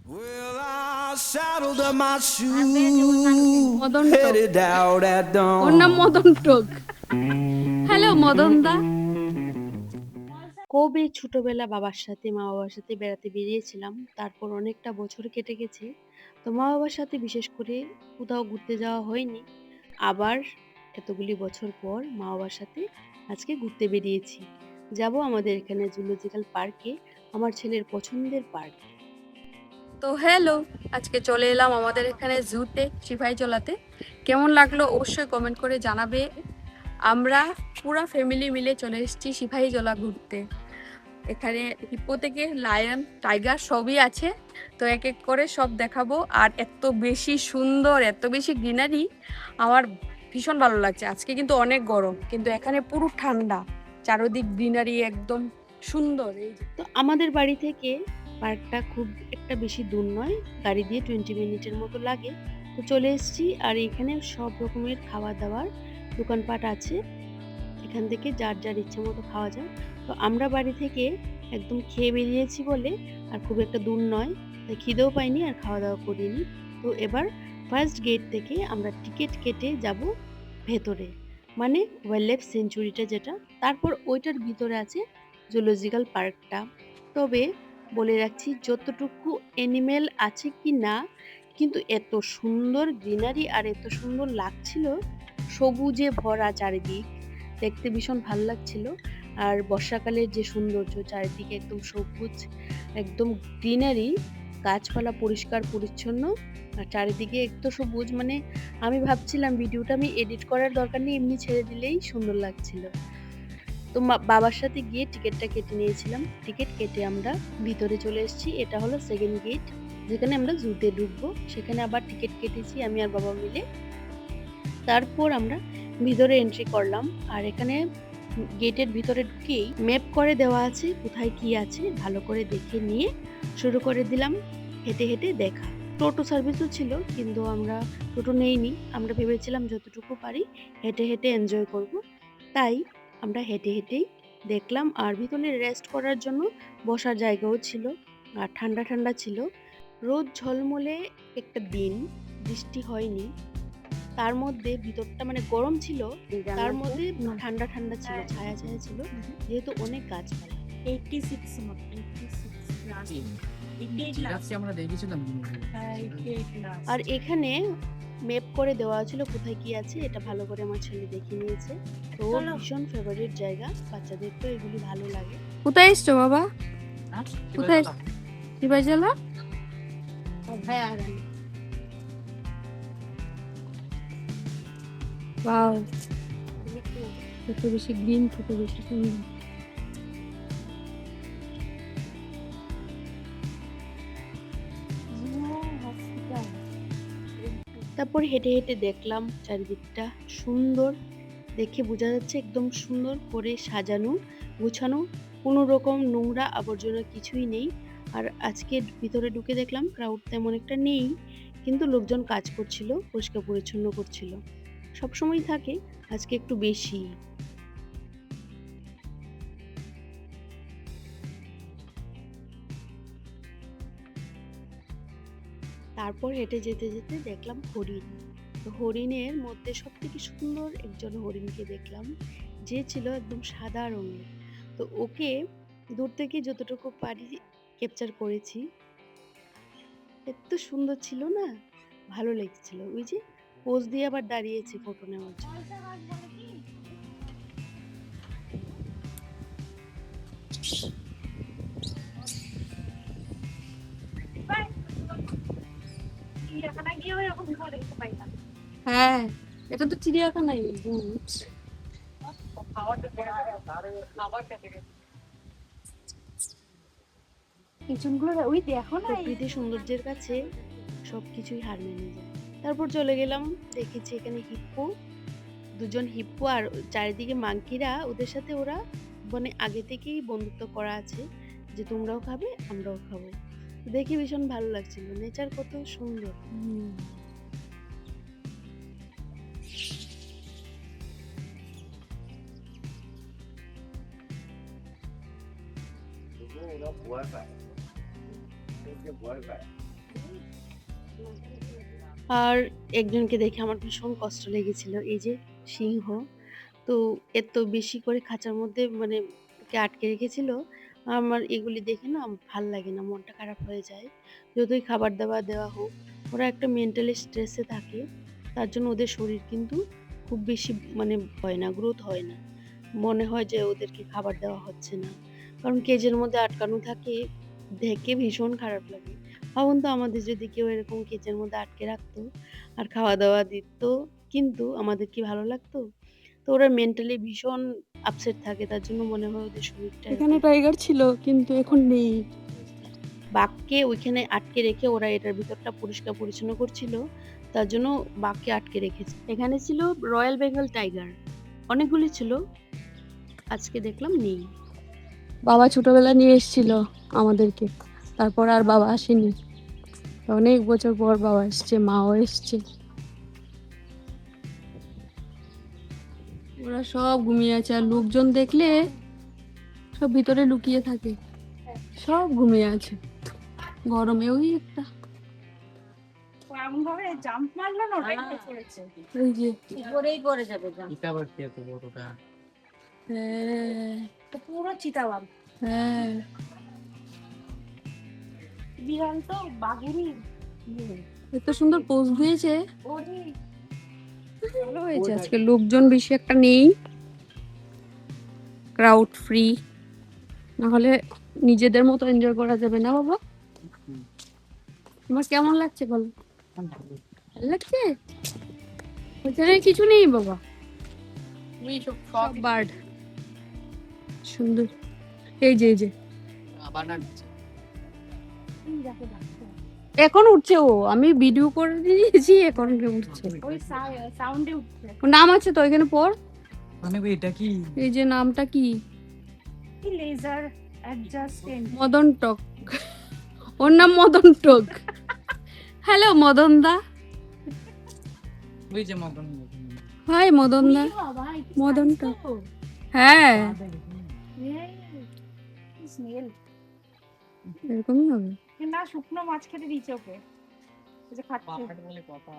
Well, I saddled up my shoes, headed out at ওর নাম dawn. Madan টোক। Hello Madan দা। কবে ছোটবেলা বাবার সাথে মা বাবার সাথে বেড়াতে বেরিয়েছিলাম, তারপর অনেকটা বছর কেটে গেছে। তো মা বাবার সাথে বিশেষ করে কোথাও ঘুরতে যাওয়া হয়নি। আবার এতগুলি বছর পর মা বাবার সাথে আজকে ঘুরতে বেরিয়েছি। যাব আমাদের এখানে জুলজিক্যাল পার্কে, আমার ছেলের পছন্দের পার্ক। তো হ্যালো, আজকে চলে এলাম আমাদের এখানে জুতে, সিপাহীজলাতে। কেমন লাগলো অবশ্যই কমেন্ট করে জানাবে। আমরা পুরা ফ্যামিলি মিলে চলে এসেছি সিপাহীজলা ঘুরতে। এখানে হিপ্পো থেকে লায়ন, টাইগার সবই আছে। তো এক এক করে সব দেখাবো। আর এত বেশি সুন্দর, এত বেশি গ্রিনারি, আমার ভীষণ ভালো লাগছে। আজকে কিন্তু অনেক গরম, কিন্তু এখানে পুরো ঠান্ডা, চারদিক গ্রিনারি, একদম সুন্দর। এই তো আমাদের বাড়ি থেকে পার্কটা খুব একটা বেশি দূর নয়, গাড়ি দিয়ে 20 মিনিটের মতো লাগে। তো চলে এসেছি, আর এখানে সব রকমের খাওয়া দাওয়ার দোকানপাট আছে। এখান থেকে যার যার ইচ্ছে মতো খাওয়া যায়। তো আমরা বাড়ি থেকে একদম খেয়ে বেরিয়েছি বলে আর খুব একটা দূর নয়, তাই খিদেও পাইনি আর খাওয়া দাওয়া করিনি। তো এবার ফার্স্ট গেট থেকে আমরা টিকিট কেটে যাব ভেতরে, মানে ওয়াইল্ড লাইফ সেঞ্চুরিটা যেটা, তারপর ওইটার ভিতরে আছে জুলজিক্যাল পার্কটা। তবে বলে রাখছি, যতটুকু অ্যানিমেল আছে কি না, কিন্তু এত সুন্দর গ্রিনারি আর এত সুন্দর লাগছিল, সবুজে ভরা চারিদিক, দেখতে ভীষণ ভালো লাগছিল। আর বর্ষাকালের যে সৌন্দর্য, চারিদিকে একদম সবুজ, একদম গ্রিনারি, গাছপালা পরিষ্কার পরিচ্ছন্ন, আর চারিদিকে এত সবুজ, মানে আমি ভাবছিলাম ভিডিওটা আমি এডিট করার দরকার নেই, এমনি ছেড়ে দিলেই সুন্দর লাগছিল। তো বাবার সাথে গিয়ে টিকিটটা কেটে নিয়েছিলাম। টিকিট কেটে আমরা ভিতরে চলে এসেছি। এটা হলো সেকেন্ড গেট, যেখানে আমরা জুতে ঢুকবো। সেখানে আবার টিকিট কেটেছি আমি আর বাবা মিলে। তারপর আমরা ভিতরে এন্ট্রি করলাম। আর এখানে গেটের ভিতরে ঢুকেই ম্যাপ করে দেওয়া আছে কোথায় কি আছে, ভালো করে দেখে নিয়ে শুরু করে দিলাম হেঁটে হেঁটে দেখা। টোটো সার্ভিসও ছিল, কিন্তু আমরা টোটো নেইনি। আমরা ভেবেছিলাম যতটুকু পারি হেঁটে হেঁটে এনজয় করব, তাই আমরা হেঁটে হেঁটেই দেখলাম। আর ভিতরে রেস্ট করার জন্য বসার জায়গাও ছিল, আর ঠান্ডা ঠান্ডা ছিল। রোদ ঝলমলে একটা দিন, বৃষ্টি হয়নি, তার মধ্যে ভিতরটা মানে গরম ছিল, তার মধ্যে ঠান্ডা ঠান্ডা ছিল, ছায়া ছায়া ছিল, যেহেতু অনেক গাছপালা। 86 মত 86 আজকে আমরা দেখেছিলাম আর এখানে ম্যাপ করে দেওয়া ছিল কোথায় কি আছে, এটা ভালো করে আমার ছেলে দেখে নিয়েছে। তো ওর ভীষণ ফেভারিট জায়গা, বাচ্চাদের তো এগুলি ভালো লাগে। কোথায় এসছো বাবা? কোথায়? সিপাহীজলা। ভাই আর ওয়াও, কত বেশি গ্রিন, কত বেশি সুন্দর। তারপর হেঁটে হেঁটে দেখলাম চারিদিকটা সুন্দর, দেখে বোঝা যাচ্ছে একদম সুন্দর করে সাজানো গোছানো, কোনো রকম নোংরা আবর্জনা কিছুই নেই। আর আজকে ভিতরে ঢুকে দেখলাম ক্রাউড তেমন একটা নেই, কিন্তু লোকজন কাজ করছিল, পরিষ্কার পরিচ্ছন্ন করছিল। সবসময় থাকে, আজকে একটু বেশি। তারপর হেঁটে যেতে যেতে দেখলাম হরিণ। তো হরিণের মধ্যে সব থেকে সুন্দর একজন হরিণকে দেখলাম, যে ছিল একদম সাদা রঙের। তো ওকে দূর থেকে যতটুকু পারি ক্যাপচার করেছি। এত সুন্দর ছিল না, ভালো লেগেছিল। ওই যে পোজ দিয়ে আবার দাঁড়িয়েছে ফটো নেওয়ার জন্য। হ্যাঁ, এটা তো চিড়িয়াখানাই। পিছনগুলো ওই দেখো না প্রকৃতির সৌন্দর্যের কাছে সবকিছুই হার মেনে যায়। তারপর চলে গেলাম, দেখেছি এখানে হিপ্পো, দুজন হিপ্পো, আর চারিদিকে মাংকিরা, ওদের সাথে ওরা মানে আগে থেকেই বন্ধুত্ব করা আছে, যে তোমরাও খাবে আমরাও খাবো। দেখে ভীষণ ভালো লাগছিল, নেচার কত সুন্দর। ভয় পায় ভয় পায় আর একজনকে দেখে আমার ভীষণ কষ্ট লেগেছিল। এই যে সিংহ। তো এত বেশি করে খাঁচার মধ্যে মানে ওকে আটকে রেখেছিল। আমার এগুলি দেখে না ভাল লাগে না, মনটা খারাপ হয়ে যায়। যতই খাবার-দাবার দেওয়া হোক, ওরা একটা মেন্টালি স্ট্রেসে থাকে। তার জন্য ওদের শরীর কিন্তু খুব বেশি মানে হয় না, গ্রোথ হয় না। মনে হয় যে ওদেরকে খাবার দেওয়া হচ্ছে না। কারণ কেজের মধ্যে আটকানো থাকে, দেখে ভীষণ খারাপ লাগে। ভাবুন তো আমাদের যদি কেউ এরকম কেজের মধ্যে আটকে রাখতো আর খাওয়া-দাওয়া দিত, কিন্তু আমাদের কি ভালো লাগতো? তো ওরা মেন্টালি ভীষণ আপসেট থাকে। তার জন্য মনে হয় ওদের শরীরটা এখানে এরকম। টাইগার ছিল কিন্তু এখন নেই। বাঘকে ওইখানে আটকে রেখে ওরা এটার ভিতরটা পরিষ্কার পরিচ্ছন্ন করছিল। তার জন্য বাঘকে আটকে রেখেছে। এখানে ছিল রয়্যাল বেঙ্গল টাইগার। অনেকগুলি ছিল। আজকে দেখলাম নেই। বাবা ছোটবেলা নিয়ে এসেছিল আমাদেরকে, তারপর আর বাবা আসেনি। অনেক বছর পর বাবা এসছে, মাও এসছে। ওরা সব ঘুমিয়ে আছে, আর লোকজন দেখলে সব ভিতরে লুকিয়ে থাকে। সব ঘুমিয়ে আছে গরমে। ওই একটা এমন ভাবে জাম্প মারলো না, ওটাই পড়েছে। ওই যে পরেই পড়ে যাবে জাম্প। এটা আবার কি এত বড়টা? হ্যাঁ তো পুরো চিতাবাঘ। হ্যাঁ, বিড়াল তো বাঘেরই এত সুন্দর পোজ দিয়েছে। ওরই। ভালো হয়েছে, আজকে লোকজন বেশি একটা নেই, ক্রাউড ফ্রি। না হলে নিজেদের মতো এনজয় করা যাবে না বাবা। তোমার কেমন লাগছে বলো? ভালো লাগছে? ওইখানে কিছু নেই বাবা, সব বার্ড সুন্দর। এই যে বানান দেখো ডাকছে। এখন উঠছে ও, আমি ভিডিও করে দিয়েছি, এখন উঠছে। ওই সাউন্ডে উঠছে। ওর নাম আছে তো এখানে পর। মানে এটা কি? এই যে নামটা কি? কি লেজার অ্যাডজাস্টেন্ট। মদন টক। ওর নাম মদন টক। হ্যালো মদন দা। ওই যে মদন হাই মদন দা। ভাই মদন টক। হ্যাঁ স্মেল। এরকমই হবে। না, শুকনো মাছ খেতে দিয়েছে ওকে। এই যে খাচ্ছে। পাহাড় বলে কথা।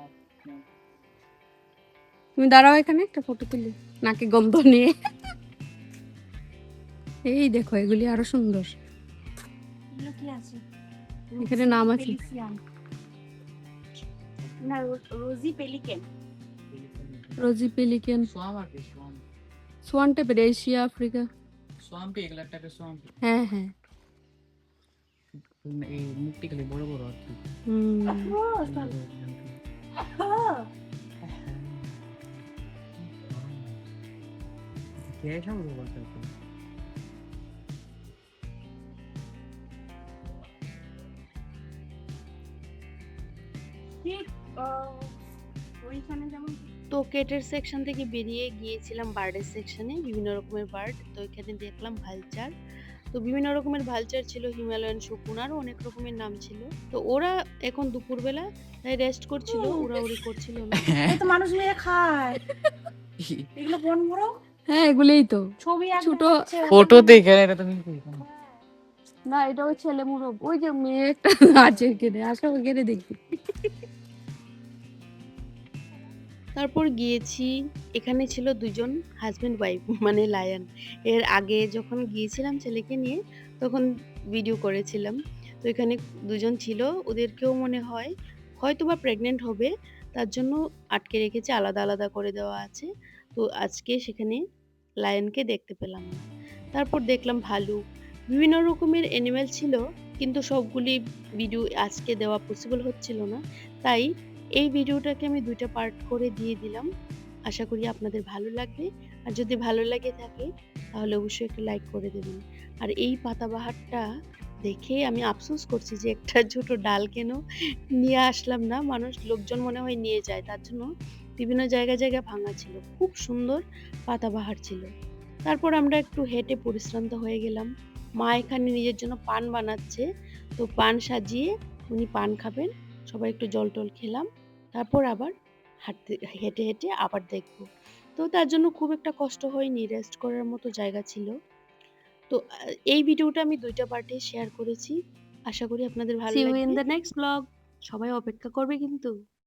তুমি দাঁড়াও এখানে, একটা ফটো তুলি নাকে গন্ধ নিয়ে। এই দেখো এগুলি আরো সুন্দর। এগুলো কি আছে? এখানে নাম আছে। পেলিসিয়ান। না, রোজি পেলিকেন। রোজি পেলিকেন, সোয়াম আর কি সোয়াম। সোয়ান টাইপের, এশিয়া আফ্রিকা। সোয়াম্পি এগুলো একটা সোয়াম। হ্যাঁ হ্যাঁ। এই মুখটি খালি বড় বড় আর কি। কে সব রোবট আর কি। ঠিক ওইখানে যেমন তো কেটের সেকশন থেকে বেরিয়ে গিয়েছিলাম বার্ডের সেকশনে, বিভিন্ন রকমের বার্ড। তো এখানে দেখলাম ভালচার। তো বিভিন্ন রকমের ভালচার ছিল, হিমালয়ান শকুন, আরও অনেক রকমের নাম ছিল। তো ওরা এখন দুপুরবেলা তাই রেস্ট করছিল, উড়াউড়ি করছিল না। এই তো মানুষ মেরে খায়। এগুলো কোন বড় হ্যাঁ এগুলোই তো ছবি ছোট ফটো দেখে এটা তুমি কি? না, এটা ওই ছেলে মুরগ। ওই যে মেয়ে একটা আছে এখানে, আসো ওখানে দেখি। তারপর গিয়েছি, এখানে ছিল দুজন হাজব্যান্ড ওয়াইফ মানে লায়ন। এর আগে যখন গিয়েছিলাম ছেলেকে নিয়ে, তখন ভিডিও করেছিলাম। তো এখানে দুজন ছিল, ওদেরকেও মনে হয় হয়তোবা প্রেগনেন্ট হবে, তার জন্য আটকে রেখেছে, আলাদা আলাদা করে দেওয়া আছে। তো আজকে সেখানে লায়নকে দেখতে পেলাম না। তারপর দেখলাম ভালুক, বিভিন্ন রকমের অ্যানিমেল ছিল, কিন্তু সবগুলি ভিডিও আজকে দেওয়া পসিবল হচ্ছিল না। তাই এই ভিডিওটাকে আমি ২টা পার্ট করে দিয়ে দিলাম। আশা করি আপনাদের ভালো লাগবে। আর যদি ভালো লাগে থাকে তাহলে অবশ্যই একটা লাইক করে দেবেন। আর এই পাতাবাহারটা দেখে আমি আফসোস করছি যে একটা ছোট ডাল কেন নিয়ে আসলাম না। লোকজন মনে হয় নিয়ে যায়। তার জন্য বিভিন্ন জায়গায় জায়গায় ভাঙা ছিল। খুব সুন্দর পাতাবাহার ছিল। তারপর আমরা একটু হেঁটে পরিশ্রান্ত হয়ে গেলাম। মা এখানে নিজের জন্য পান বানাচ্ছে। তো পান সাজিয়ে উনি পান খাবেন। সবাই একটু জল-টল খেলাম। তারপর আবার হেঁটে হেঁটে আবার দেখব। তো তার জন্য খুব একটা কষ্ট হয়নি, রেস্ট করার মতো জায়গা ছিল। তো এই ভিডিওটা আমি ২টা পার্টে শেয়ার করেছি। আশা করি আপনাদের ভালো See you লাগবে। in the next vlog. সবাই অপেক্ষা করবে কিন্তু।